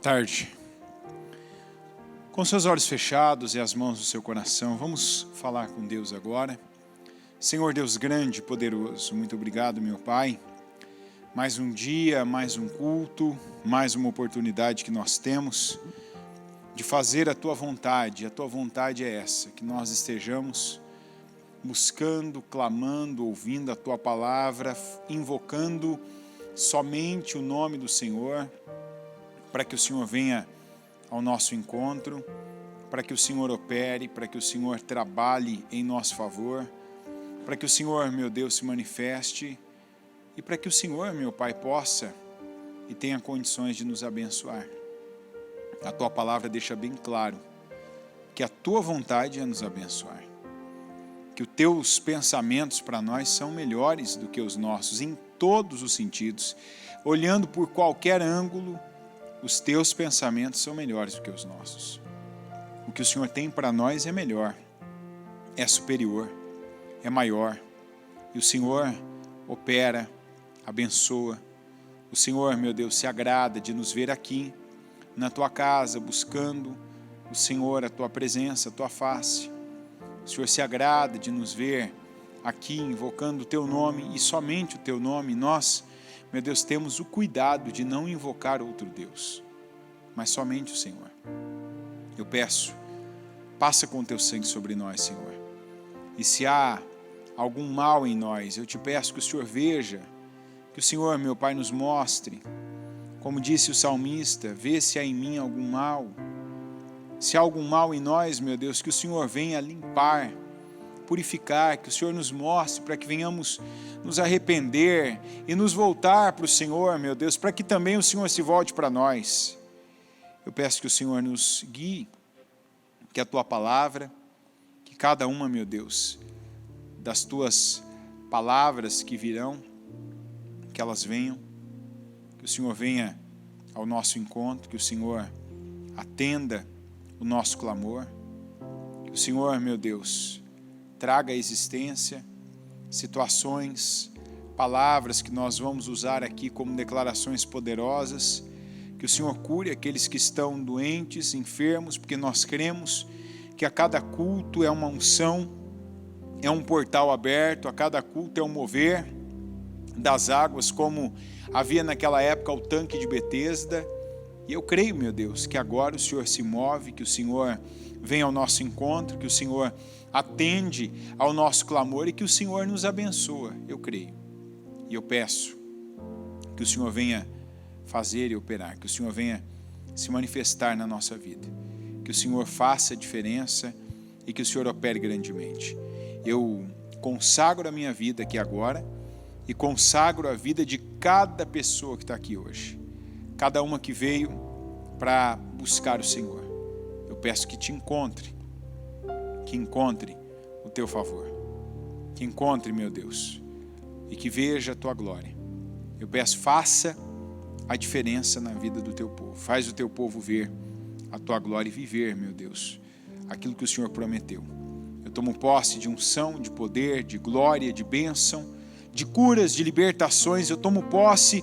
tarde. Com seus olhos fechados e as mãos no seu coração, vamos falar com Deus agora. Senhor Deus grande e poderoso, muito obrigado, meu Pai. Mais um dia, mais um culto, mais uma oportunidade que nós temos de fazer a Tua vontade. A Tua vontade é essa, que nós estejamos buscando, clamando, ouvindo a Tua palavra, invocando somente o nome do Senhor, para que o Senhor venha ao nosso encontro, para que o Senhor opere, para que o Senhor trabalhe em nosso favor, para que o Senhor, meu Deus, se manifeste e para que o Senhor, meu Pai, possa e tenha condições de nos abençoar. A Tua palavra deixa bem claro que a Tua vontade é nos abençoar, que os Teus pensamentos para nós são melhores do que os nossos em todos os sentidos. Olhando por qualquer ângulo, os Teus pensamentos são melhores do que os nossos. O que o Senhor tem para nós é melhor, é superior, é maior. E o Senhor opera, abençoa. O Senhor, meu Deus, se agrada de nos ver aqui, na Tua casa, buscando o Senhor, a Tua presença, a Tua face. O Senhor se agrada de nos ver aqui, invocando o Teu nome e somente o Teu nome. Nós, meu Deus, temos o cuidado de não invocar outro Deus, mas somente o Senhor. Eu peço, passa com o Teu sangue sobre nós, Senhor. E se há algum mal em nós, eu te peço que o Senhor veja, que o Senhor, meu Pai, nos mostre. Como disse o salmista, vê se há em mim algum mal. Se há algum mal em nós, meu Deus, que o Senhor venha limpar, purificar, que o Senhor nos mostre para que venhamos nos arrepender e nos voltar para o Senhor, meu Deus, para que também o Senhor se volte para nós. Eu peço que o Senhor nos guie, que a Tua palavra, que cada uma, meu Deus, das Tuas palavras que virão, que elas venham, que o Senhor venha ao nosso encontro, que o Senhor atenda o nosso clamor, que o Senhor, meu Deus, traga à existência situações, palavras que nós vamos usar aqui como declarações poderosas, que o Senhor cure aqueles que estão doentes, enfermos, porque nós cremos que a cada culto é uma unção, é um portal aberto, a cada culto é um mover das águas, como havia naquela época o tanque de Betesda. E eu creio, meu Deus, que agora o Senhor se move, que o Senhor vem ao nosso encontro, que o Senhor atende ao nosso clamor e que o Senhor nos abençoa. Eu creio. E eu peço que o Senhor venha fazer e operar, que o Senhor venha se manifestar na nossa vida, que o Senhor faça a diferença e que o Senhor opere grandemente. Eu consagro a minha vida aqui agora e consagro a vida de cada pessoa que está aqui hoje, cada uma que veio para buscar o Senhor. Eu peço que te encontre, que encontre o Teu favor, que encontre, meu Deus, e que veja a Tua glória. Eu peço, faça a diferença na vida do Teu povo, faz o Teu povo ver a Tua glória e viver, meu Deus, aquilo que o Senhor prometeu. Eu tomo posse de unção, de poder, de glória, de bênção, de curas, de libertações. Eu tomo posse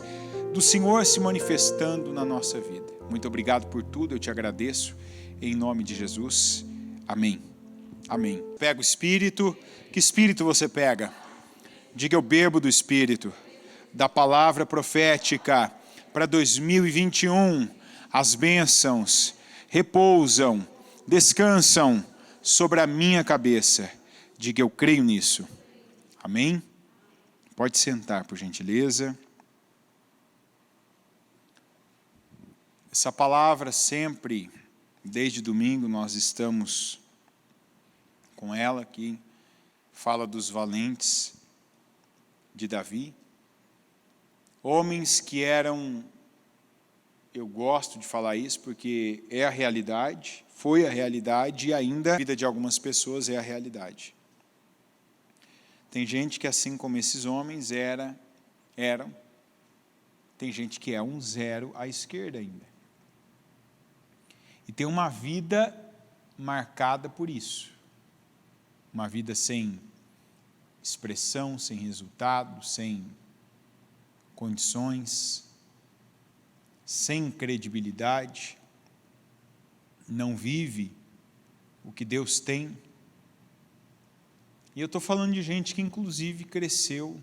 do Senhor se manifestando na nossa vida. Muito obrigado por tudo, eu te agradeço, em nome de Jesus. Amém. Amém. Pega o Espírito. Que Espírito você pega? Diga, eu bebo do Espírito, da palavra profética para 2021. As bênçãos repousam, descansam sobre a minha cabeça. Diga, eu creio nisso. Amém? Pode sentar, por gentileza. Essa palavra sempre, desde domingo, nós estamos com ela aqui. Fala dos valentes de Davi. Homens que eram, eu gosto de falar isso porque é a realidade, foi a realidade e ainda a vida de algumas pessoas é a realidade. Tem gente que, assim como esses homens eram, tem gente que é um zero à esquerda ainda. E tem uma vida marcada por isso. Uma vida sem expressão, sem resultado, sem condições. sem credibilidade, não vive o que Deus tem. E eu estou falando de gente que inclusive cresceu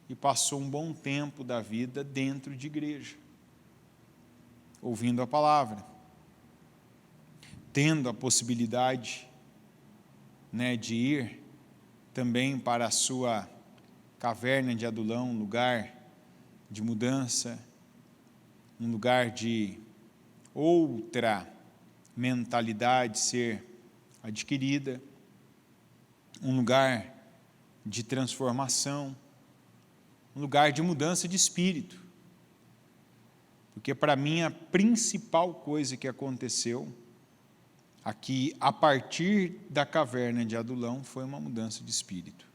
e passou um bom tempo da vida dentro de igreja, ouvindo a palavra, tendo a possibilidade, de ir também para a sua caverna de Adulão, um lugar de mudança, um lugar de outra mentalidade ser adquirida, um lugar de transformação, um lugar de mudança de espírito. Porque para mim a principal coisa que aconteceu aqui, a partir da caverna de Adulão, foi uma mudança de espírito.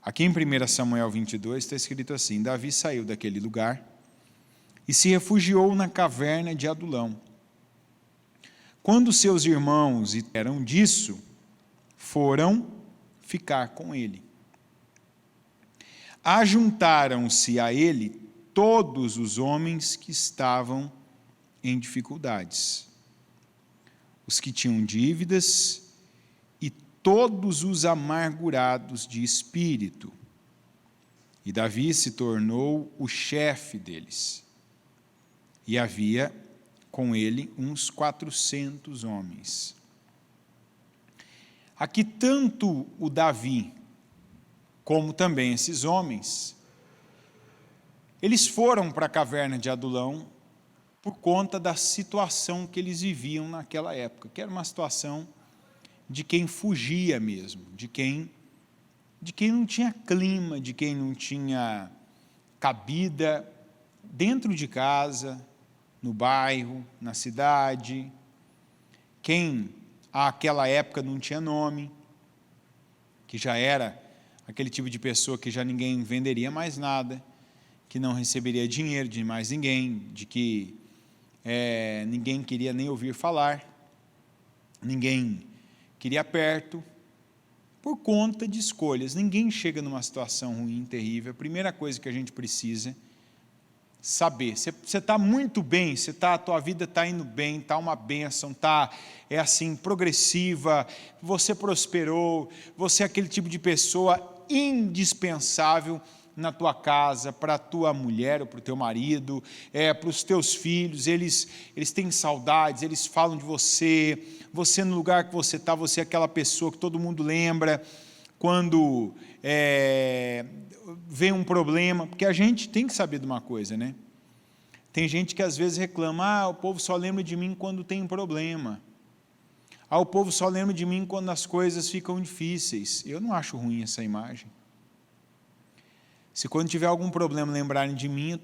Aqui em 1 Samuel 22 está escrito assim: Davi saiu daquele lugar e se refugiou na caverna de Adulão. Quando seus irmãos eram disso, foram ficar com ele. Ajuntaram-se a ele todos os homens que estavam em dificuldades, os que tinham dívidas e todos os amargurados de espírito. E Davi se tornou o chefe deles. E havia com ele uns 400 homens. Aqui tanto o Davi, como também esses homens, eles foram para a caverna de Adulão por conta da situação que eles viviam naquela época, que era uma situação de quem fugia mesmo, de quem não tinha clima, de quem não tinha cabida dentro de casa, no bairro, na cidade, quem àquela época não tinha nome, que já era aquele tipo de pessoa que já ninguém venderia mais nada, que não receberia dinheiro de mais ninguém, de que ninguém queria nem ouvir falar, ninguém queria perto, por conta de escolhas. Ninguém chega numa situação ruim, terrível. A primeira coisa que a gente precisa saber, você está muito bem, a tua vida está indo bem, está uma bênção, é assim, progressiva, você prosperou, você é aquele tipo de pessoa indispensável na tua casa, para a tua mulher ou para o teu marido, para os teus filhos, eles têm saudades, eles falam de você no lugar que você está, você é aquela pessoa que todo mundo lembra quando vem um problema, porque a gente tem que saber de uma coisa, né? Tem gente que às vezes reclama, o povo só lembra de mim quando tem um problema, o povo só lembra de mim quando as coisas ficam difíceis. Eu não acho ruim essa imagem. Se quando tiver algum problema lembrarem de mim,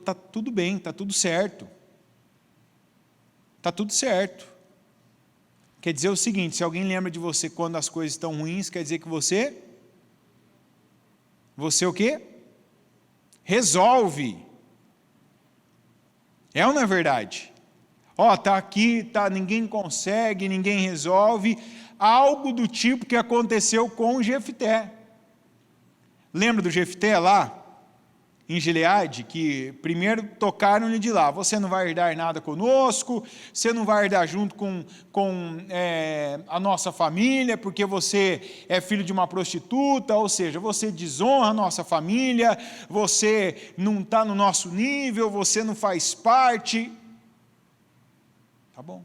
tá tudo bem, está tudo certo. Está tudo certo. Quer dizer o seguinte, se alguém lembra de você quando as coisas estão ruins, quer dizer que você o quê? Resolve. É ou não é verdade? Está aqui, ninguém consegue, ninguém resolve. Algo do tipo que aconteceu com Jefté. Lembra do Jefté lá, em Gileade, que primeiro tocaram-lhe de lá, você não vai herdar nada conosco, você não vai herdar junto com a nossa família, porque você é filho de uma prostituta, ou seja, você desonra a nossa família, você não está no nosso nível, você não faz parte. Tá bom.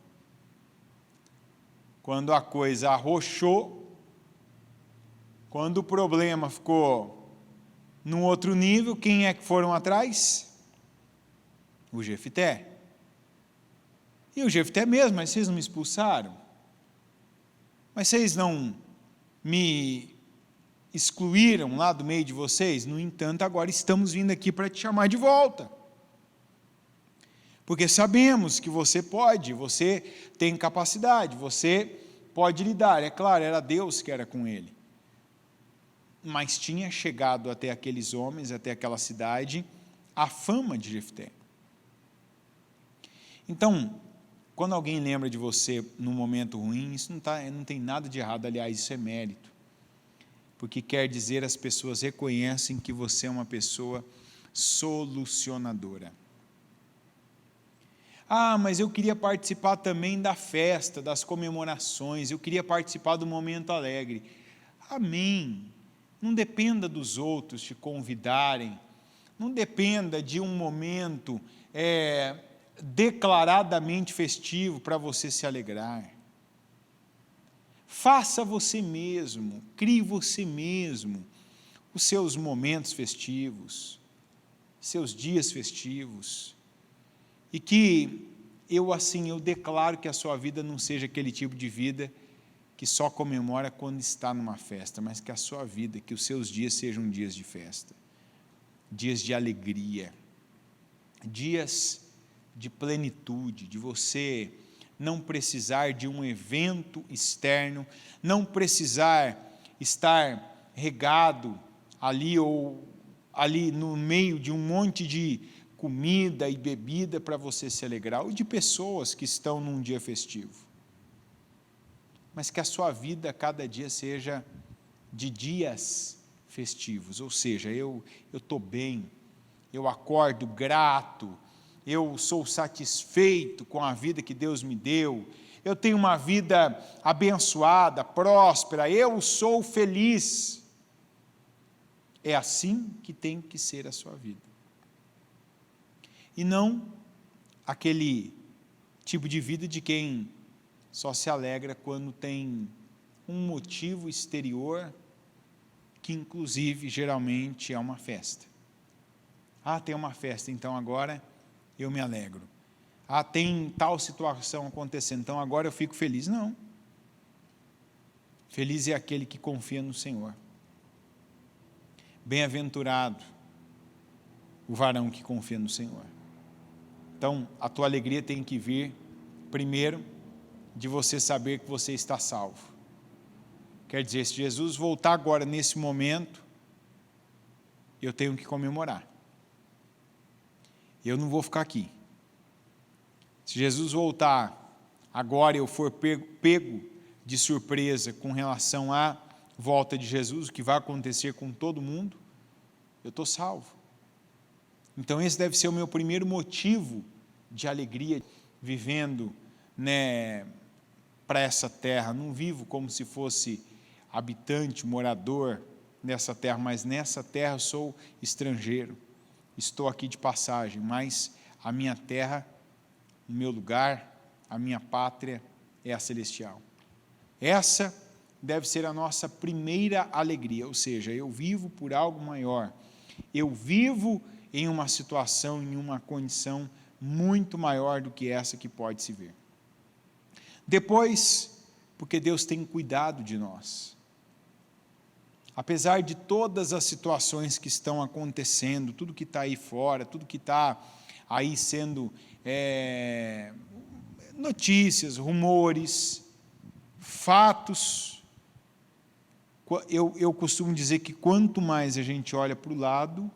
Quando a coisa arrochou, quando o problema ficou num outro nível, quem é que foram atrás? O Jefté. E o Jefté mesmo, mas vocês não me expulsaram? Mas vocês não me excluíram lá do meio de vocês? No entanto, agora estamos vindo aqui para te chamar de volta. Porque sabemos que você pode, você tem capacidade, você pode lidar. É claro, era Deus que era com ele. Mas tinha chegado até aqueles homens, até aquela cidade, a fama de Jefté. Então, quando alguém lembra de você num momento ruim, isso não tem nada de errado, aliás, isso é mérito. Porque quer dizer, as pessoas reconhecem que você é uma pessoa solucionadora. Ah, mas eu queria participar também da festa, das comemorações, eu queria participar do momento alegre. Amém. Não dependa dos outros te convidarem, não dependa de um momento declaradamente festivo para você se alegrar. Faça você mesmo, crie você mesmo os seus momentos festivos, seus dias festivos, e que eu declaro que a sua vida não seja aquele tipo de vida que só comemora quando está numa festa, mas que a sua vida, que os seus dias sejam dias de festa, dias de alegria, dias de plenitude, de você não precisar de um evento externo, não precisar estar regado ali ou ali no meio de um monte de comida e bebida para você se alegrar, ou de pessoas que estão num dia festivo. Mas que a sua vida cada dia seja de dias festivos, ou seja, eu estou bem, eu acordo grato, eu sou satisfeito com a vida que Deus me deu, eu tenho uma vida abençoada, próspera, eu sou feliz. É assim que tem que ser a sua vida. E não aquele tipo de vida de quem só se alegra quando tem um motivo exterior, que inclusive geralmente é uma festa. Ah, tem uma festa, então agora eu me alegro. Ah, tem tal situação acontecendo, então agora eu fico feliz. Não. Feliz é aquele que confia no Senhor. Bem-aventurado o varão que confia no Senhor. Então, a tua alegria tem que vir, primeiro, de você saber que você está salvo. Quer dizer, se Jesus voltar agora, nesse momento, eu tenho que comemorar. Eu não vou ficar aqui. Se Jesus voltar agora e eu for pego de surpresa com relação à volta de Jesus, o que vai acontecer com todo mundo, eu estou salvo. Então esse deve ser o meu primeiro motivo de alegria, vivendo para essa terra. Não vivo como se fosse habitante, morador nessa terra, mas nessa terra eu sou estrangeiro. Estou aqui de passagem, mas a minha terra, o meu lugar, a minha pátria é a celestial. Essa deve ser a nossa primeira alegria, ou seja, eu vivo por algo maior. Eu vivo em uma situação, em uma condição muito maior do que essa que pode se ver. Depois, porque Deus tem cuidado de nós. Apesar de todas as situações que estão acontecendo, tudo que está aí fora, tudo que está aí sendo notícias, rumores, fatos, eu costumo dizer que quanto mais a gente olha para o lado,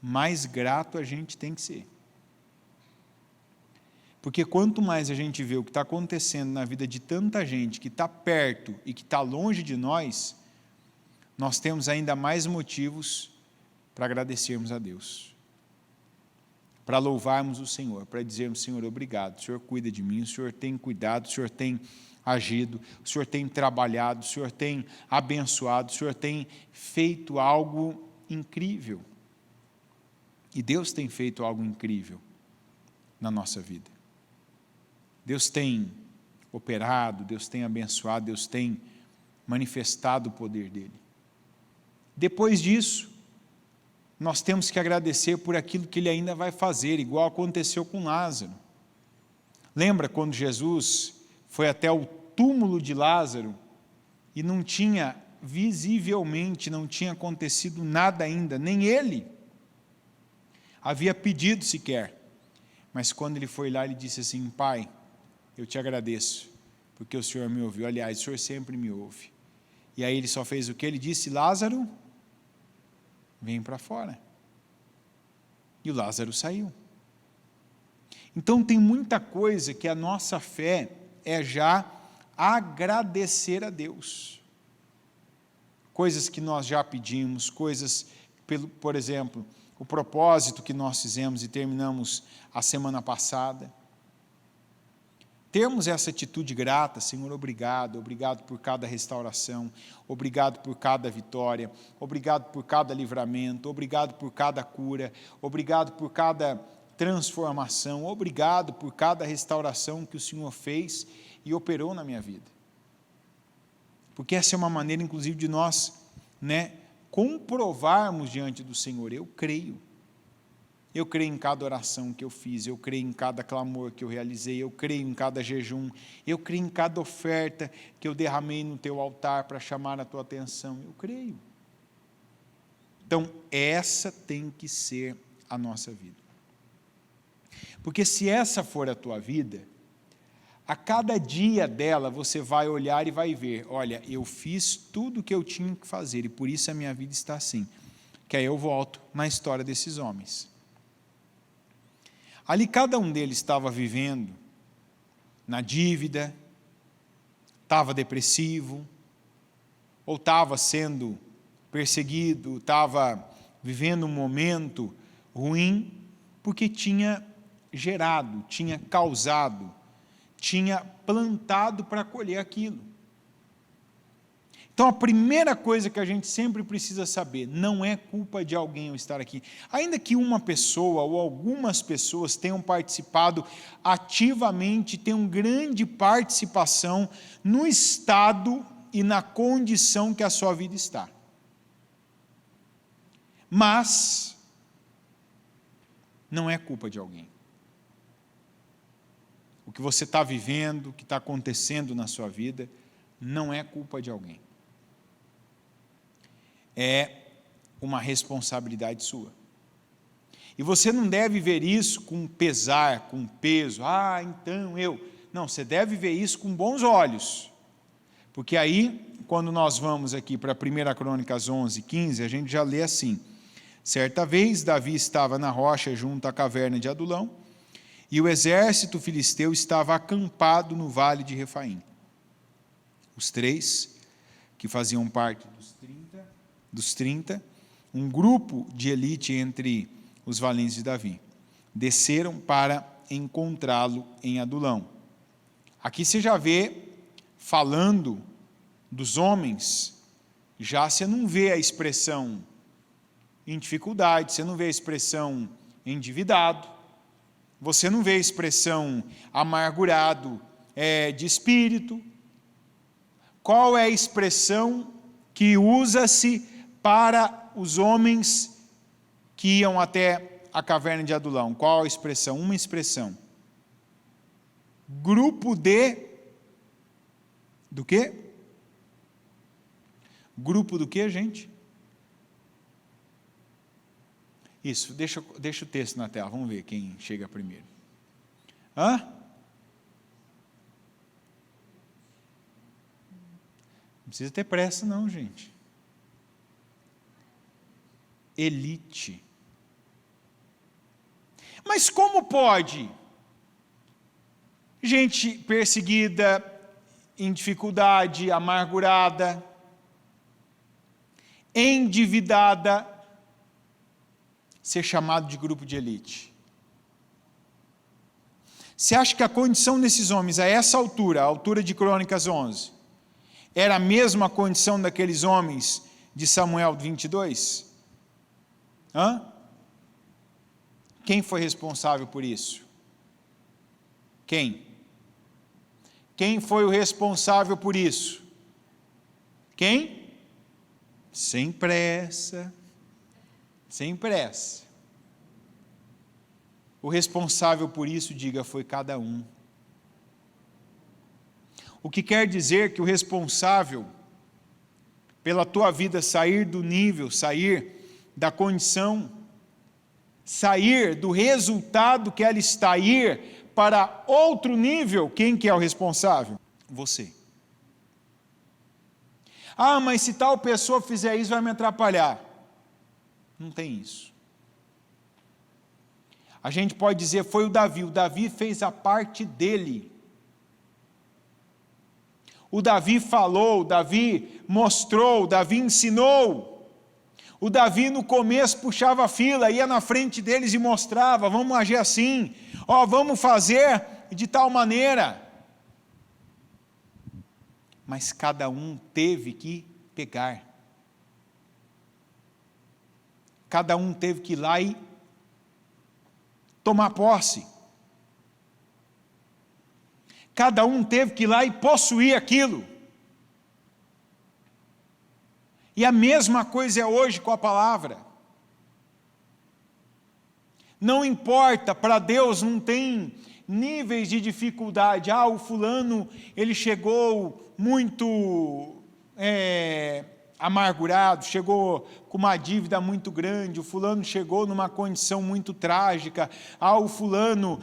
mais grato a gente tem que ser. Porque quanto mais a gente vê o que está acontecendo na vida de tanta gente que está perto e que está longe de nós temos ainda mais motivos para agradecermos a Deus, para louvarmos o Senhor, para dizermos: Senhor, obrigado, o Senhor cuida de mim, o Senhor tem cuidado, o Senhor tem agido, o Senhor tem trabalhado, o Senhor tem abençoado, o Senhor tem feito algo incrível. E Deus tem feito algo incrível na nossa vida. Deus tem operado, Deus tem abençoado, Deus tem manifestado o poder dEle. Depois disso, nós temos que agradecer por aquilo que Ele ainda vai fazer, igual aconteceu com Lázaro. Lembra quando Jesus foi até o túmulo de Lázaro e não tinha, visivelmente, não tinha acontecido nada ainda, nem ele havia pedido sequer. Mas quando ele foi lá, ele disse assim: Pai, eu te agradeço, porque o Senhor me ouviu. Aliás, o Senhor sempre me ouve. E aí ele só fez o que? Ele disse: Lázaro, vem para fora. E o Lázaro saiu. Então tem muita coisa que a nossa fé é já agradecer a Deus. Coisas que nós já pedimos, coisas, por exemplo, o propósito que nós fizemos e terminamos a semana passada. termos essa atitude grata. Senhor, obrigado por cada restauração, obrigado por cada vitória, obrigado por cada livramento, obrigado por cada cura, obrigado por cada transformação, obrigado por cada restauração que o Senhor fez e operou na minha vida. Porque essa é uma maneira, inclusive, de nós, comprovarmos diante do Senhor: eu creio em cada oração que eu fiz, eu creio em cada clamor que eu realizei, eu creio em cada jejum, eu creio em cada oferta que eu derramei no teu altar para chamar a tua atenção, eu creio. Então, essa tem que ser a nossa vida. Porque se essa for a tua vida, a cada dia dela você vai olhar e vai ver: olha, eu fiz tudo o que eu tinha que fazer e por isso a minha vida está assim. Que aí eu volto na história desses homens. Ali cada um deles estava vivendo na dívida, estava depressivo, ou estava sendo perseguido, estava vivendo um momento ruim, porque tinha gerado, tinha causado, tinha plantado para colher aquilo. Então a primeira coisa que a gente sempre precisa saber: não é culpa de alguém eu estar aqui. Ainda que uma pessoa ou algumas pessoas tenham participado ativamente, tenham grande participação no estado e na condição que a sua vida está. Mas não é culpa de alguém. O que você está vivendo, o que está acontecendo na sua vida, não é culpa de alguém. É uma responsabilidade sua. E você não deve ver isso com pesar, com peso. Então eu... Não, você deve ver isso com bons olhos. Porque aí, quando nós vamos aqui para 1 Crônicas 11, 15, a gente já lê assim: certa vez, Davi estava na rocha junto à caverna de Adulão, e o exército filisteu estava acampado no vale de Refaim. Os 3, que faziam parte dos 30, um grupo de elite entre os valentes de Davi, desceram para encontrá-lo em Adulão. Aqui você já vê, falando dos homens, já você não vê a expressão em dificuldade, você não vê a expressão endividado, você não vê a expressão amargurado de espírito. Qual é a expressão que usa-se para os homens que iam até a caverna de Adulão? Qual a expressão? Uma expressão: grupo do quê? Grupo do quê, gente? Isso, deixa o texto na tela, vamos ver quem chega primeiro. Não precisa ter pressa não, gente. Elite. Mas como pode gente perseguida, em dificuldade, amargurada, endividada, ser chamado de grupo de elite? Você acha que a condição desses homens a essa altura, a altura de Crônicas 11, era a mesma condição daqueles homens de Samuel 22? Quem foi responsável por isso? Quem? Quem foi o responsável por isso? Quem? Sem pressa. Sem pressa. O responsável por isso, diga, foi cada um. O que quer dizer que o responsável pela tua vida sair do nível, sair da condição, sair do resultado que ela está, ir para outro nível, quem que é o responsável? Você. Mas se tal pessoa fizer isso vai me atrapalhar. Não tem isso. A gente pode dizer, foi o Davi fez a parte dele. O Davi falou, o Davi mostrou, o Davi ensinou. O Davi no começo puxava a fila, ia na frente deles e mostrava: vamos agir assim, vamos fazer de tal maneira. mas cada um teve que pegar. Cada um teve que ir lá e tomar posse. Cada um teve que ir lá e possuir aquilo. E a mesma coisa é hoje com a palavra. Não importa, para Deus não tem níveis de dificuldade. O fulano, ele chegou muito amargurado, chegou com uma dívida muito grande, o fulano chegou numa condição muito trágica, o fulano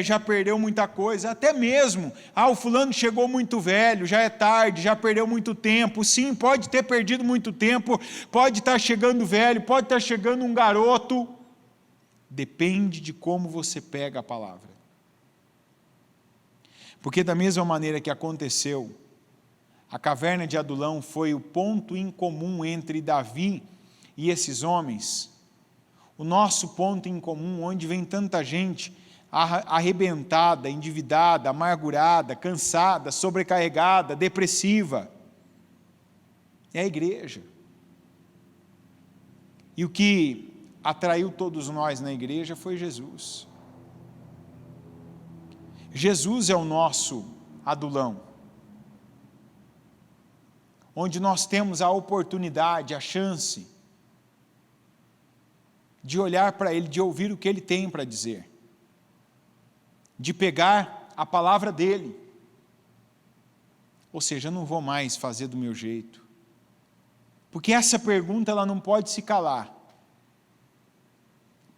já perdeu muita coisa, até mesmo, o fulano chegou muito velho, já é tarde, já perdeu muito tempo. Sim, pode ter perdido muito tempo, pode estar chegando velho, pode estar chegando um garoto, depende de como você pega a palavra. Porque da mesma maneira que aconteceu, a caverna de Adulão foi o ponto em comum entre Davi e esses homens, o nosso ponto em comum, onde vem tanta gente arrebentada, endividada, amargurada, cansada, sobrecarregada, depressiva, é a igreja. E o que atraiu todos nós na igreja foi Jesus. Jesus é o nosso adulão, onde nós temos a oportunidade, a chance de olhar para Ele, de ouvir o que Ele tem para dizer, de pegar a palavra dEle. Ou seja, eu não vou mais fazer do meu jeito, porque essa pergunta ela não pode se calar.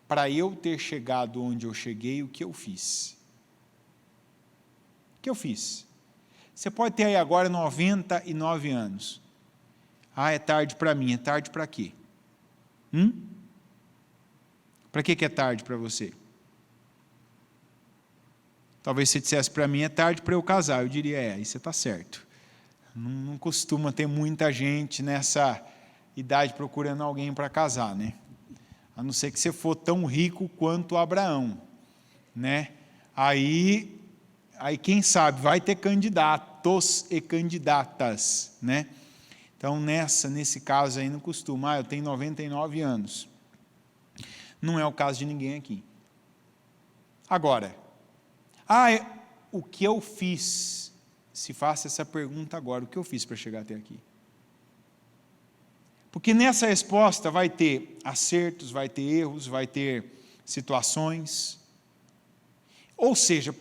Para eu ter chegado onde eu cheguei, o que eu fiz? O que eu fiz? Você pode ter aí agora 99 anos. É tarde para mim. É tarde para quê? Para que é tarde para você? Talvez você dissesse para mim, é tarde para eu casar. Eu diria, aí você está certo. Não costuma ter muita gente nessa idade procurando alguém para casar, né? A não ser que você for tão rico quanto Abraão, né? Aí quem sabe, vai ter candidatos e candidatas, né? Então, nesse caso aí não costuma. Eu tenho 99 anos. Não é o caso de ninguém aqui. Agora, o que eu fiz? Se faça essa pergunta agora, o que eu fiz para chegar até aqui? Porque nessa resposta vai ter acertos, vai ter erros, vai ter situações. Ou seja,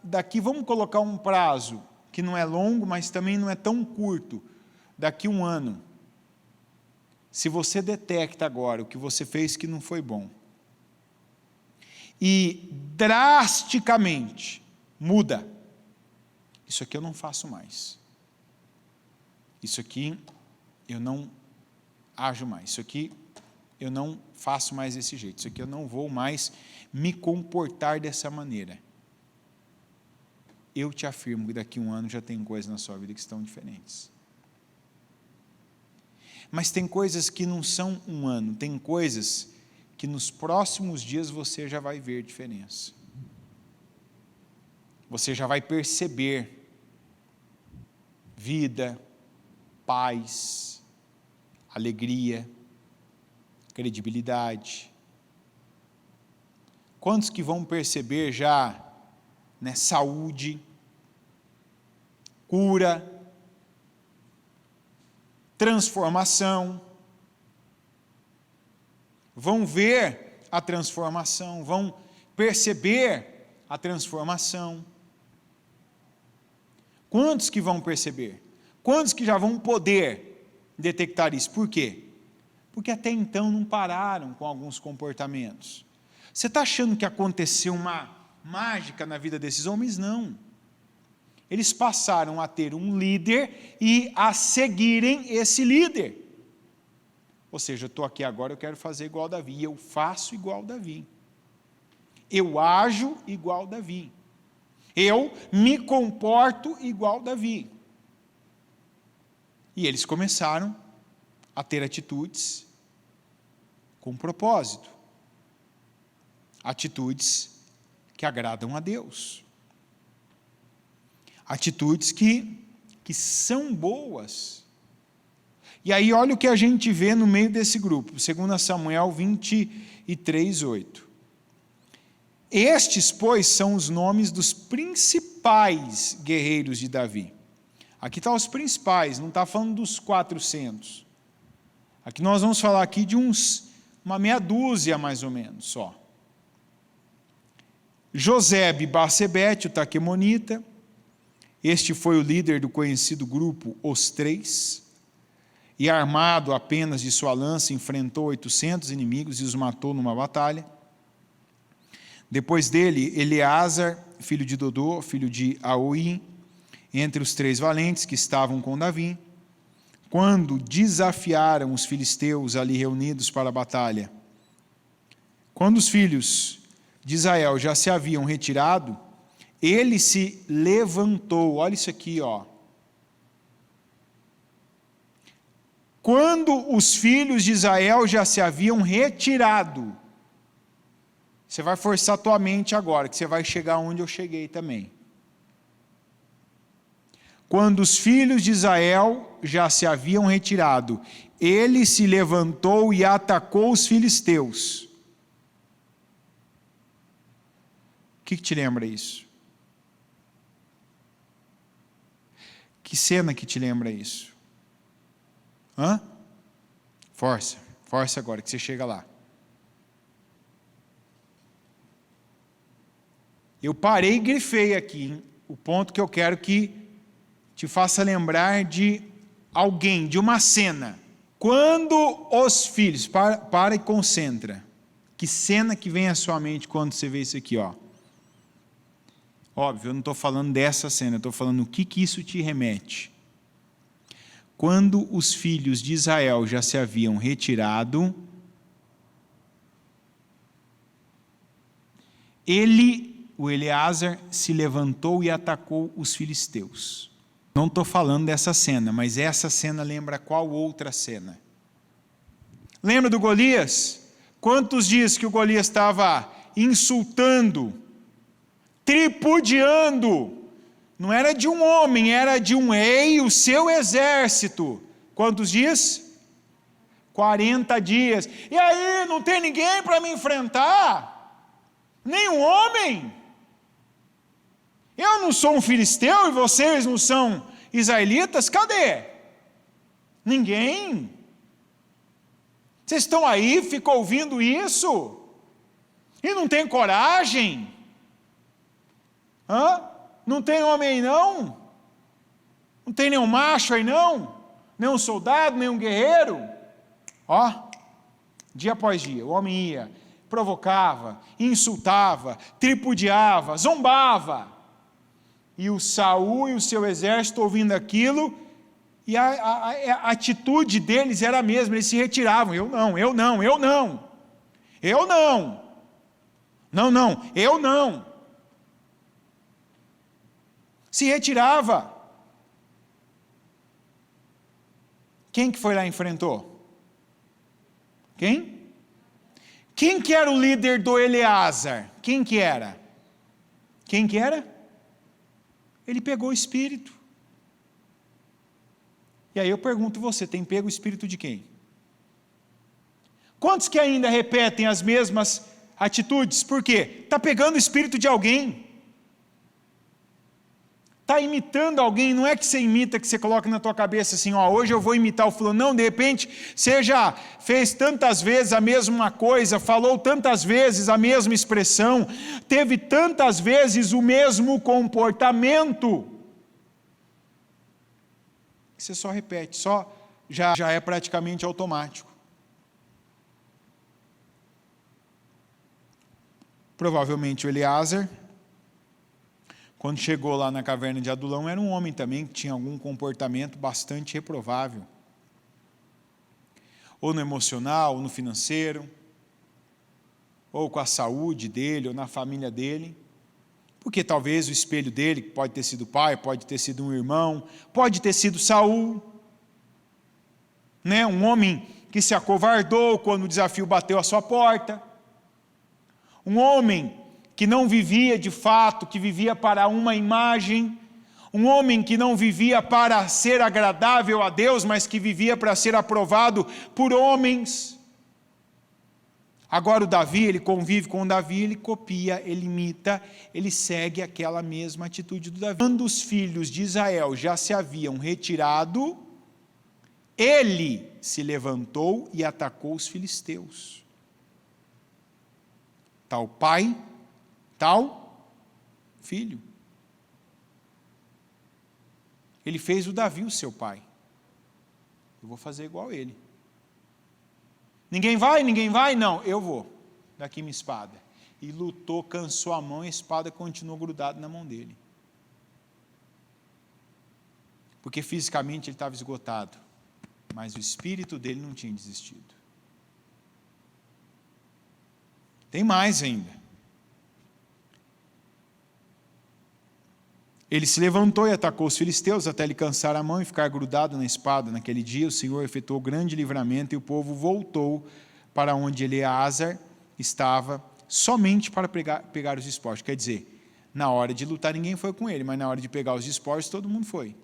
daqui vamos colocar um prazo que não é longo, mas também não é tão curto, daqui 1 ano. Se você detecta agora o que você fez que não foi bom, e drasticamente muda, isso aqui eu não faço mais, isso aqui eu não ajo mais, isso aqui eu não faço mais desse jeito, isso aqui eu não vou mais me comportar dessa maneira. Eu te afirmo que daqui 1 ano já tem coisas na sua vida que estão diferentes. Mas tem coisas que não são 1 ano, tem coisas que nos próximos dias você já vai ver diferença. Você já vai perceber vida, paz, alegria, credibilidade. Quantos que vão perceber já saúde, cura, transformação, vão ver a transformação, vão perceber a transformação. Quantos que vão perceber? Quantos que já vão poder detectar isso? Por quê? Porque até então não pararam com alguns comportamentos. Você está achando que aconteceu uma mágica na vida desses homens? Não. Eles passaram a ter um líder e a seguirem esse líder. Ou seja, eu estou aqui agora, eu quero fazer igual Davi, e eu faço igual Davi. Eu ajo igual Davi. Eu me comporto igual Davi. E eles começaram a ter atitudes com propósito. Atitudes que agradam a Deus. Atitudes que que são boas. E aí olha o que a gente vê no meio desse grupo, 2 Samuel 23:8. Estes, pois, são os nomes dos principais guerreiros de Davi. Aqui está os principais, não está falando dos 400. Aqui nós vamos falar aqui de uma meia dúzia mais ou menos só. Josebe-Basebete, o Taquemonita, este foi o líder do conhecido grupo Os Três, e armado apenas de sua lança, enfrentou 800 inimigos e os matou numa batalha. Depois dele, Eleazar, filho de Dodô, filho de Aoi, entre os 3 valentes que estavam com Davi, quando desafiaram os filisteus ali reunidos para a batalha. Quando os filhos de Israel já se haviam retirado, ele se levantou. Olha isso aqui, ó. Quando os filhos de Israel já se haviam retirado, você vai forçar a tua mente agora, que você vai chegar onde eu cheguei também. Quando os filhos de Israel já se haviam retirado, ele se levantou e atacou os filisteus. O que te lembra isso? Que cena que te lembra isso? Hã? Força agora, que você chega lá. Eu parei e grifei aqui, hein? O ponto que eu quero que te faça lembrar de alguém, de uma cena. Quando os filhos, para e concentra. Que cena que vem à sua mente quando você vê isso aqui, ó? Óbvio, eu não estou falando dessa cena, eu estou falando o que isso te remete. Quando os filhos de Israel já se haviam retirado, o Eleazar, se levantou e atacou os filisteus. Não estou falando dessa cena, mas essa cena lembra qual outra cena? Lembra do Golias? Quantos dias que o Golias estava insultando, tripudiando? Não era de um homem, era de um rei, o seu exército. Quantos dias? 40 dias. E aí, não tem ninguém para me enfrentar? Nenhum homem? Eu não sou um filisteu e vocês não são israelitas? Cadê? Ninguém. Vocês estão aí, ficam ouvindo isso? E não tem coragem? Hã? Não tem homem aí não? Não tem nenhum macho aí não? Nenhum soldado, nenhum guerreiro? Ó, dia após dia, o homem ia, provocava, insultava, tripudiava, zombava. E o Saul e o seu exército ouvindo aquilo, e a atitude deles era a mesma, eles se retiravam. Eu não. Se retirava. Quem que foi lá e enfrentou? Quem? Quem que era o líder do Eleazar? Quem que era? Ele pegou o espírito. E aí eu pergunto você, tem pego o espírito de quem? Quantos que ainda repetem as mesmas atitudes? Por quê? Está pegando o espírito de alguém. Está imitando alguém, não é que você imita, que você coloca na tua cabeça assim, ó, hoje eu vou imitar o fulano. Não, de repente, você já fez tantas vezes a mesma coisa, falou tantas vezes a mesma expressão, teve tantas vezes o mesmo comportamento, que você só repete, já é praticamente automático. Provavelmente o Eleazar, quando chegou lá na caverna de Adulão, era um homem também que tinha algum comportamento bastante reprovável. Ou no emocional, ou no financeiro, ou com a saúde dele, ou na família dele. Porque talvez o espelho dele, que pode ter sido o pai, pode ter sido um irmão, pode ter sido Saul. Né? Um homem que se acovardou quando o desafio bateu à sua porta. Um homem que não vivia de fato, que vivia para uma imagem, Um homem que não vivia para ser agradável a Deus, mas que vivia para ser aprovado por homens. Agora o Davi, ele convive com o Davi, ele copia, ele imita, ele segue aquela mesma atitude do Davi. Quando os filhos de Israel já se haviam retirado, ele se levantou e atacou os filisteus. Tal pai, tal filho. Ele fez o Davi o seu pai. Eu vou fazer igual ele. Ninguém vai? Não, eu vou. Daqui minha espada. E lutou, cansou a mão, e a espada continuou grudada na mão dele. Porque fisicamente ele estava esgotado, mas o espírito dele não tinha desistido. Tem mais ainda. Ele se levantou e atacou os filisteus até lhe cansar a mão e ficar grudado na espada. Naquele dia o Senhor efetuou grande livramento e o povo voltou para onde Eleazar estava somente para pegar os despojos. Quer dizer, na hora de lutar ninguém foi com ele, mas na hora de pegar os despojos todo mundo foi.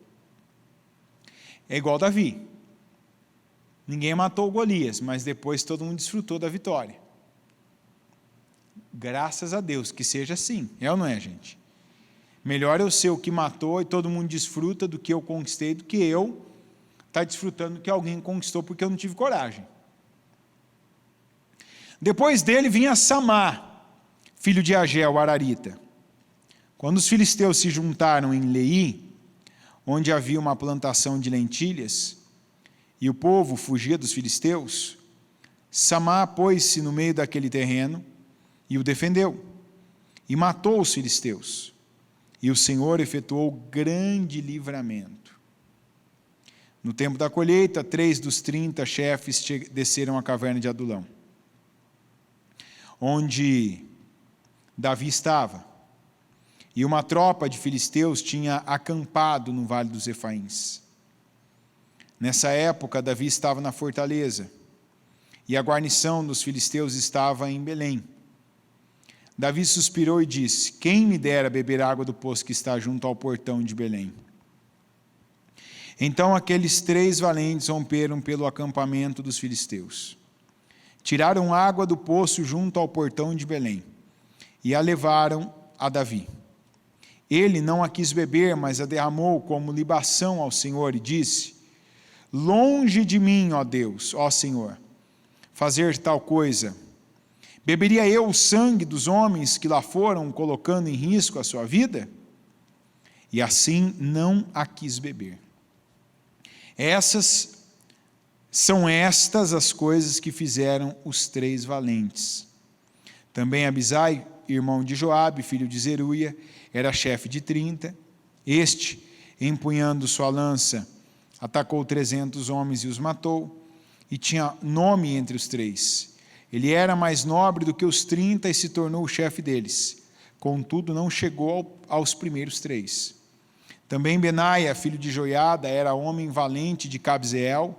É igual Davi. Ninguém matou Golias, mas depois todo mundo desfrutou da vitória. Graças a Deus que seja assim. É ou não é, gente? Melhor eu ser o que matou e todo mundo desfruta do que eu conquistei, do que eu estar desfrutando do que alguém conquistou porque eu não tive coragem. Depois dele vinha Samá, filho de Ageu, o ararita. Quando os filisteus se juntaram em Leí, onde havia uma plantação de lentilhas, e o povo fugia dos filisteus, Samá pôs-se no meio daquele terreno e o defendeu, e matou os filisteus. E o Senhor efetuou grande livramento. No tempo da colheita, 3 dos 30 chefes desceram à caverna de Adulão, onde Davi estava. E uma tropa de filisteus tinha acampado no vale dos Efaíns. Nessa época, Davi estava na fortaleza, e a guarnição dos filisteus estava em Belém. Davi suspirou e disse: quem me dera beber água do poço que está junto ao portão de Belém? Então aqueles 3 valentes romperam pelo acampamento dos filisteus. Tiraram água do poço junto ao portão de Belém e a levaram a Davi. Ele não a quis beber, mas a derramou como libação ao Senhor e disse: longe de mim, ó Deus, ó Senhor, fazer tal coisa. Beberia eu o sangue dos homens que lá foram, colocando em risco a sua vida? E assim não a quis beber. São estas as coisas que fizeram os 3 valentes. Também Abisai, irmão de Joabe, filho de Zeruia, era chefe de 30. Este, empunhando sua lança, atacou 300 homens e os matou, e tinha nome entre os 3. Ele era mais nobre do que os 30 e se tornou o chefe deles. Contudo, não chegou aos primeiros 3. Também Benaia, filho de Joiada, era homem valente de Cabzeel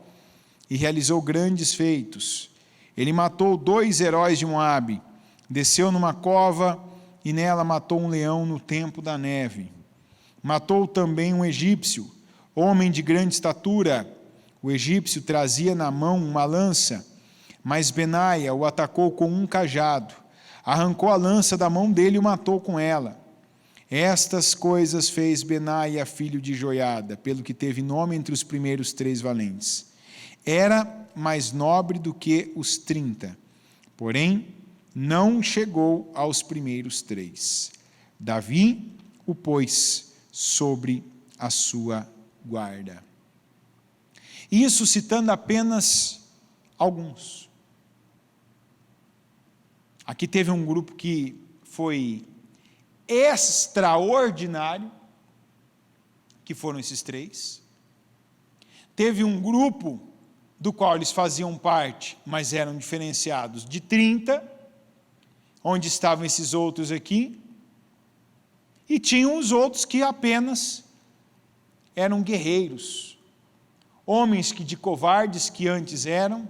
e realizou grandes feitos. Ele matou 2 heróis de Moabe, desceu numa cova e nela matou um leão no tempo da neve. Matou também um egípcio, homem de grande estatura. O egípcio trazia na mão uma lança, mas Benaia o atacou com um cajado, arrancou a lança da mão dele e o matou com ela. Estas coisas fez Benaia, filho de Joiada, pelo que teve nome entre os primeiros 3 valentes. Era mais nobre do que os 30, porém não chegou aos primeiros 3. Davi o pôs sobre a sua guarda. Isso citando apenas alguns. Aqui teve um grupo que foi extraordinário, que foram esses 3. Teve um grupo do qual eles faziam parte, mas eram diferenciados, de 30, onde estavam esses outros aqui, e tinham os outros que apenas eram guerreiros, homens que de covardes que antes eram,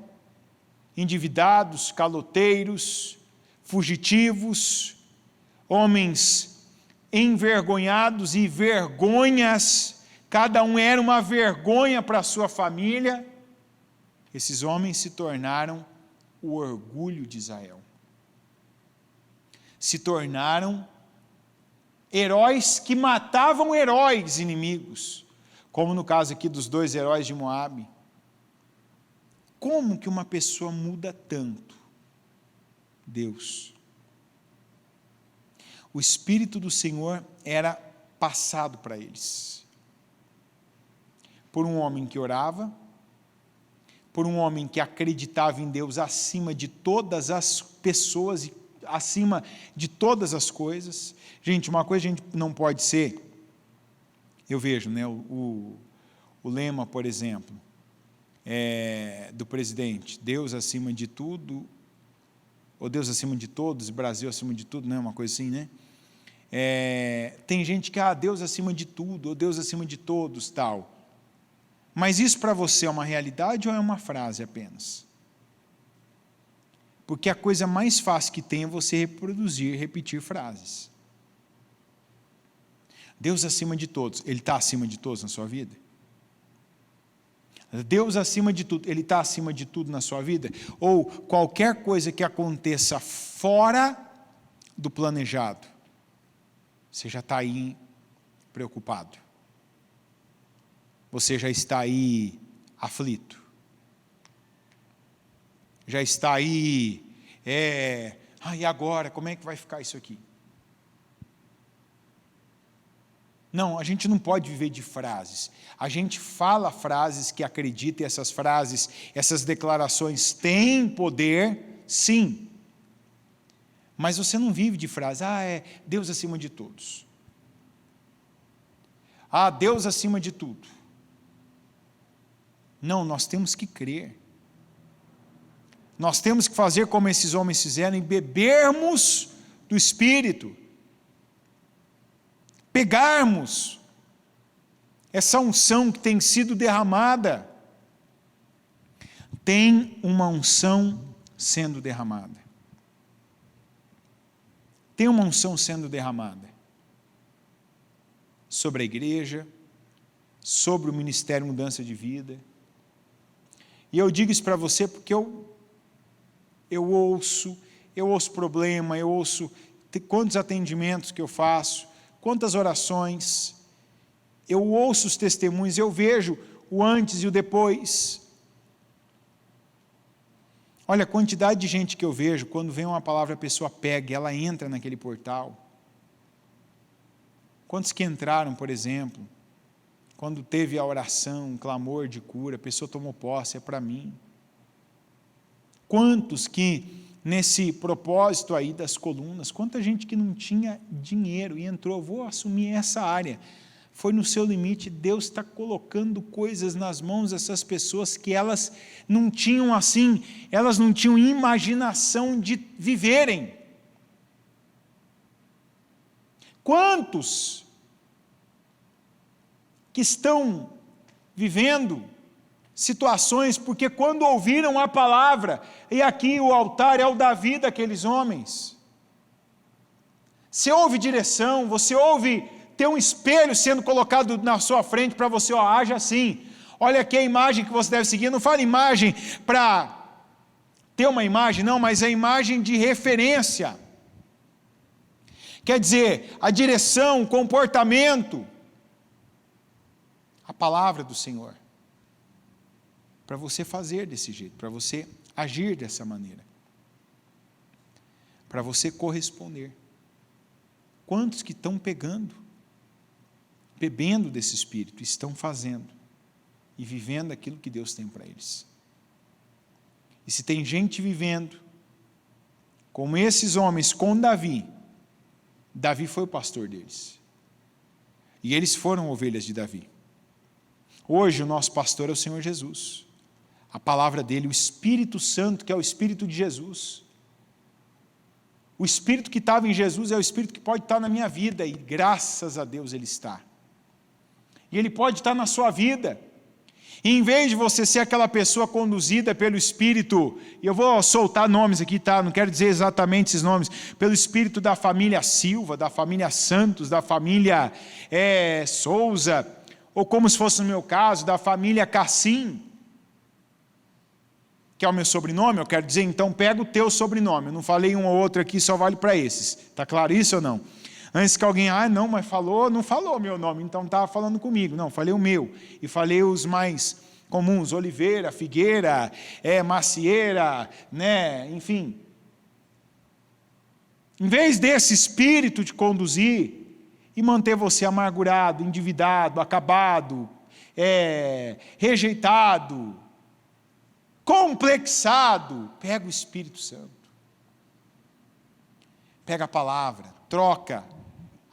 endividados, caloteiros, fugitivos, homens envergonhados e vergonhas, cada um era uma vergonha para a sua família, esses homens se tornaram o orgulho de Israel. Se tornaram heróis que matavam heróis inimigos, como no caso aqui dos 2 heróis de Moabe. Como que uma pessoa muda tanto? Deus. O Espírito do Senhor era passado para eles, por um homem que orava, por um homem que acreditava em Deus acima de todas as pessoas e acima de todas as coisas. Gente, uma coisa a gente não pode ser, eu vejo, né, o lema, por exemplo, do presidente, Deus acima de tudo, ou Deus acima de todos, Brasil acima de tudo, não é uma coisa assim, né? Tem gente que, Deus acima de tudo, ou Deus acima de todos, tal. Mas isso para você é uma realidade ou é uma frase apenas? Porque a coisa mais fácil que tem é você repetir frases. Deus acima de todos, Ele está acima de todos na sua vida? Deus acima de tudo, Ele está acima de tudo na sua vida? Ou qualquer coisa que aconteça fora do planejado, você já está aí preocupado? Você já está aí aflito? Já está aí, e agora, como é que vai ficar isso aqui? Não, a gente não pode viver de frases. A gente fala frases que acredita, e essas frases, essas declarações têm poder, sim. Mas você não vive de frases, Deus acima de todos. Deus acima de tudo. Não, nós temos que crer. Nós temos que fazer como esses homens fizeram e bebermos do Espírito. Pegarmos essa unção que tem sido derramada. Tem uma unção sendo derramada. Tem uma unção sendo derramada sobre a igreja, sobre o Ministério Mudança de Vida. E eu digo isso para você porque eu ouço problema, eu ouço quantos atendimentos que eu faço, quantas orações, eu ouço os testemunhos, eu vejo o antes e o depois. Olha a quantidade de gente que eu vejo, quando vem uma palavra a pessoa pega, ela entra naquele portal. Quantos que entraram, por exemplo, quando teve a oração, um clamor de cura, a pessoa tomou posse, é para mim. Quantos que, nesse propósito aí das colunas, quanta gente que não tinha dinheiro e entrou, vou assumir essa área. Foi no seu limite, Deus está colocando coisas nas mãos dessas pessoas que elas não tinham assim, elas não tinham imaginação de viverem. Quantos que estão vivendo situações, porque quando ouviram a palavra, e aqui o altar é o Davi daqueles homens, você ouve direção, você ouve ter um espelho sendo colocado na sua frente para você, age assim, olha aqui a imagem que você deve seguir, não fala imagem para ter uma imagem, não, mas a imagem de referência, quer dizer, a direção, o comportamento, a palavra do Senhor, para você fazer desse jeito, para você agir dessa maneira, para você corresponder. Quantos que estão bebendo desse Espírito, estão fazendo e vivendo aquilo que Deus tem para eles? E se tem gente vivendo como esses homens com Davi, Davi foi o pastor deles, e eles foram ovelhas de Davi. Hoje o nosso pastor é o Senhor Jesus, a palavra dele, o Espírito Santo, que é o Espírito de Jesus. O Espírito que estava em Jesus é o Espírito que pode estar na minha vida, e graças a Deus ele está. E ele pode estar na sua vida. E em vez de você ser aquela pessoa conduzida pelo Espírito, e eu vou soltar nomes aqui, tá? Não quero dizer exatamente esses nomes, pelo Espírito da família Silva, da família Santos, da família Souza, ou como se fosse no meu caso, da família Cassim, que é o meu sobrenome, eu quero dizer, então pega o teu sobrenome. Eu não falei um ou outro aqui, só vale para esses. Está claro isso ou não? Antes que alguém, não, mas falou, não falou o meu nome, então estava falando comigo. Não, falei o meu. E falei os mais comuns, Oliveira, Figueira, Macieira, né, enfim. Em vez desse espírito te conduzir e manter você amargurado, endividado, acabado, rejeitado, complexado, pega o Espírito Santo. Pega a palavra, troca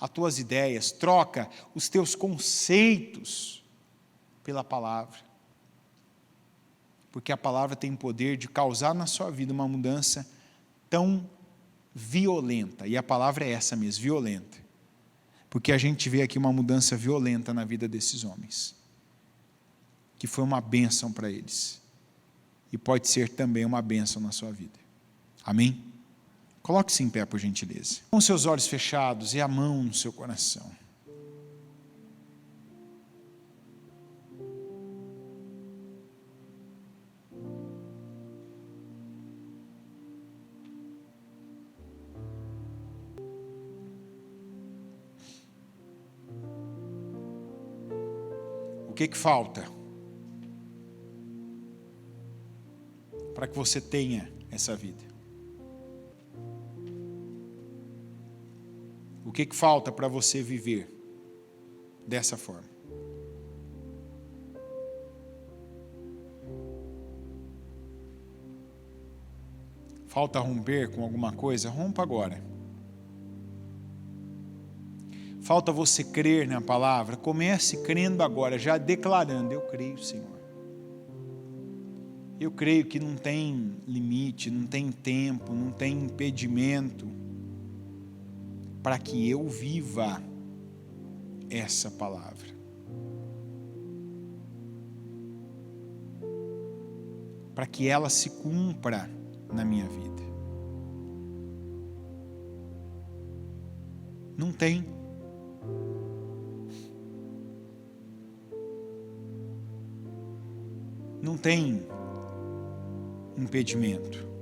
as tuas ideias, troca os teus conceitos pela palavra. Porque a palavra tem o poder de causar na sua vida uma mudança tão violenta. E a palavra é essa mesmo, violenta. Porque a gente vê aqui uma mudança violenta na vida desses homens. Que foi uma bênção para eles. E pode ser também uma bênção na sua vida. Amém? Coloque-se em pé, por gentileza. Com seus olhos fechados e a mão no seu coração. O que falta para que você tenha essa vida? O que falta para você viver dessa forma? Falta romper com alguma coisa? Rompa agora. Falta você crer na palavra? Comece crendo agora, já declarando: eu creio, Senhor. Eu creio que não tem limite, não tem tempo, não tem impedimento para que eu viva essa palavra. Para que ela se cumpra na minha vida. Não tem. Não tem impedimento.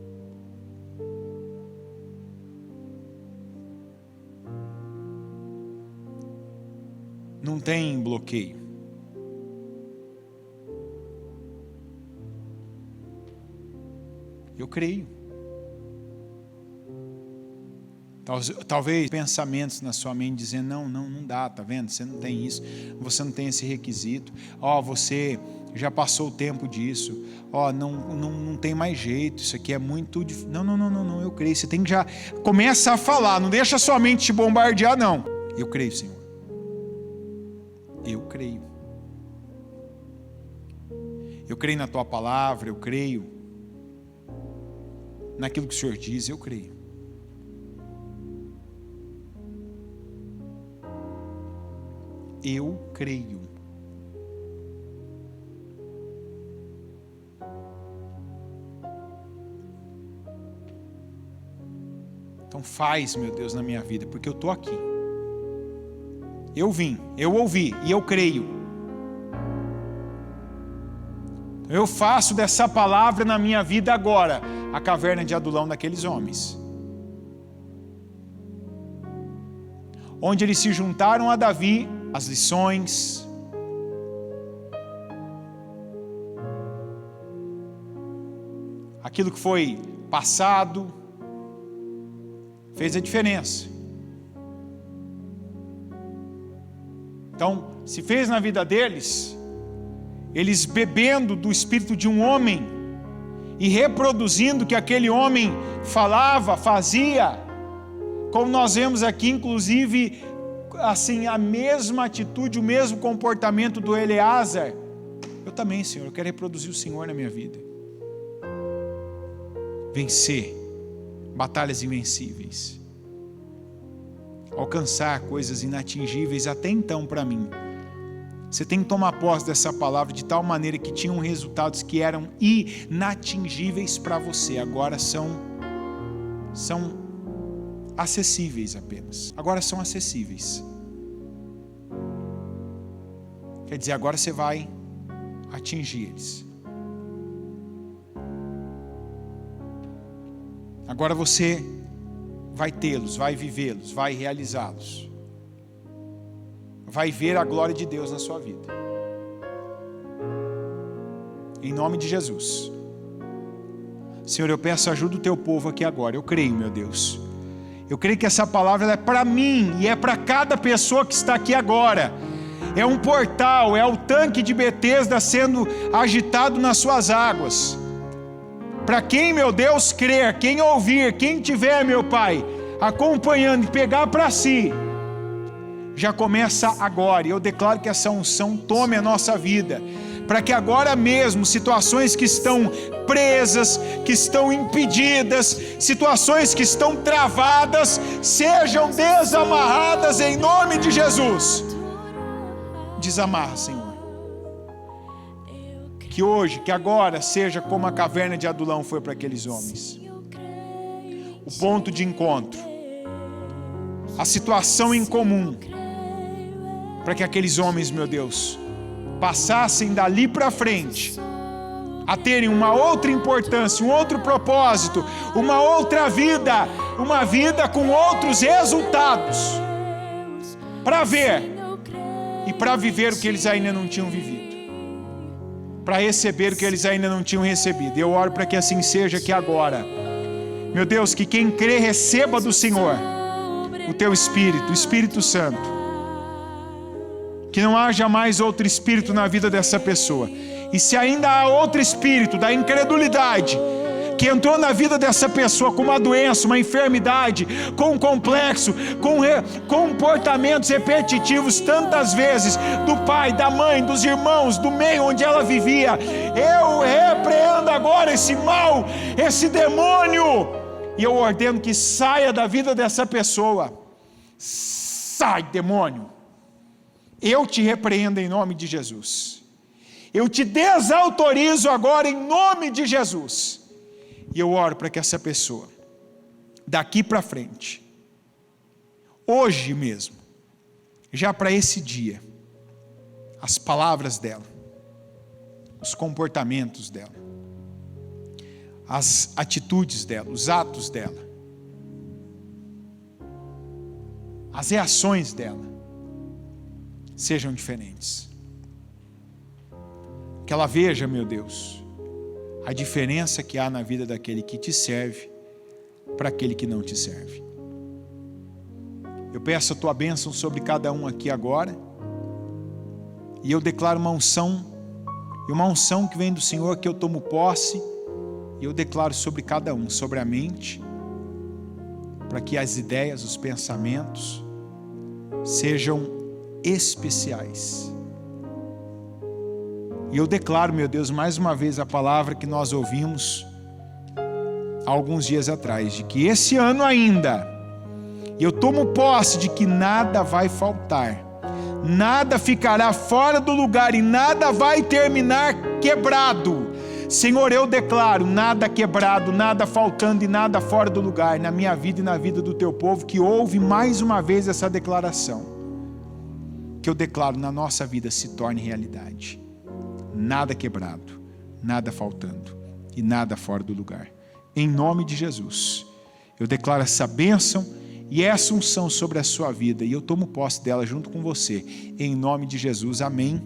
Não tem bloqueio. Eu creio. Talvez pensamentos na sua mente dizendo: não dá, tá vendo? Você não tem isso, você não tem esse requisito. Você já passou o tempo disso. Não tem mais jeito, isso aqui é muito difícil. Não, eu creio. Você tem que já começa a falar, não deixa a sua mente te bombardear, não. Eu creio, Senhor. Eu creio. Eu creio na tua palavra, eu creio naquilo que o Senhor diz, eu creio. Eu creio. Então faz, meu Deus, na minha vida, porque eu estou aqui. Eu vim, eu ouvi e eu creio. Eu faço dessa palavra na minha vida agora a caverna de Adulão daqueles homens. Onde eles se juntaram a Davi, as lições, aquilo que foi passado, fez a diferença. Então, se fez na vida deles, eles bebendo do espírito de um homem e reproduzindo o que aquele homem falava, fazia, como nós vemos aqui, inclusive, assim, a mesma atitude, o mesmo comportamento do Eleazar. Eu também, Senhor, eu quero reproduzir o Senhor na minha vida. Vencer batalhas invencíveis. Alcançar coisas inatingíveis até então para mim. Você tem que tomar posse dessa palavra de tal maneira que tinham resultados que eram inatingíveis para você. Agora são acessíveis apenas. Agora são acessíveis. Quer dizer, agora você vai atingir eles. Agora você vai tê-los, vai vivê-los, vai realizá-los. Vai ver a glória de Deus na sua vida. Em nome de Jesus. Senhor, eu peço ajuda do teu povo aqui agora. Eu creio, meu Deus. Eu creio que essa palavra é para mim e é para cada pessoa que está aqui agora. É um portal, é o tanque de Betesda sendo agitado nas suas águas. Para quem, meu Deus, crer, quem ouvir, quem tiver, meu Pai, acompanhando e pegar para si, já começa agora. E eu declaro que essa unção tome a nossa vida, para que agora mesmo situações que estão presas, que estão impedidas, situações que estão travadas, sejam desamarradas em nome de Jesus. Desamarra, Senhor. Que hoje, que agora seja como a caverna de Adulão foi para aqueles homens. O ponto de encontro, a situação em comum, para que aqueles homens, meu Deus, passassem dali para frente a terem uma outra importância, um outro propósito, uma outra vida, uma vida com outros resultados, para ver e para viver o que eles ainda não tinham vivido, para receber o que eles ainda não tinham recebido. Eu oro para que assim seja aqui agora. Meu Deus, que quem crê receba do Senhor o teu Espírito, o Espírito Santo. Que não haja mais outro espírito na vida dessa pessoa. E se ainda há outro espírito da incredulidade que entrou na vida dessa pessoa com uma doença, uma enfermidade, com um complexo, com comportamentos repetitivos tantas vezes, do pai, da mãe, dos irmãos, do meio onde ela vivia, eu repreendo agora esse mal, esse demônio, e eu ordeno que saia da vida dessa pessoa. Sai, demônio! Eu te repreendo em nome de Jesus. Eu te desautorizo agora em nome de Jesus. E eu oro para que essa pessoa, daqui para frente, hoje mesmo, já para esse dia, as palavras dela, os comportamentos dela, as atitudes dela, os atos dela, as reações dela, sejam diferentes. Que ela veja, meu Deus, a diferença que há na vida daquele que te serve para aquele que não te serve. Eu peço a tua bênção sobre cada um aqui agora, e eu declaro uma unção, e uma unção que vem do Senhor, que eu tomo posse, e eu declaro sobre cada um, sobre a mente, para que as ideias, os pensamentos sejam especiais. E eu declaro, meu Deus, mais uma vez a palavra que nós ouvimos há alguns dias atrás, de que esse ano ainda, eu tomo posse de que nada vai faltar, nada ficará fora do lugar e nada vai terminar quebrado. Senhor, eu declaro nada quebrado, nada faltando e nada fora do lugar na minha vida e na vida do teu povo que ouve mais uma vez essa declaração, que eu declaro na nossa vida se torne realidade. Nada quebrado, nada faltando e nada fora do lugar. Em nome de Jesus, eu declaro essa bênção e essa unção sobre a sua vida, e eu tomo posse dela junto com você. Em nome de Jesus, amém.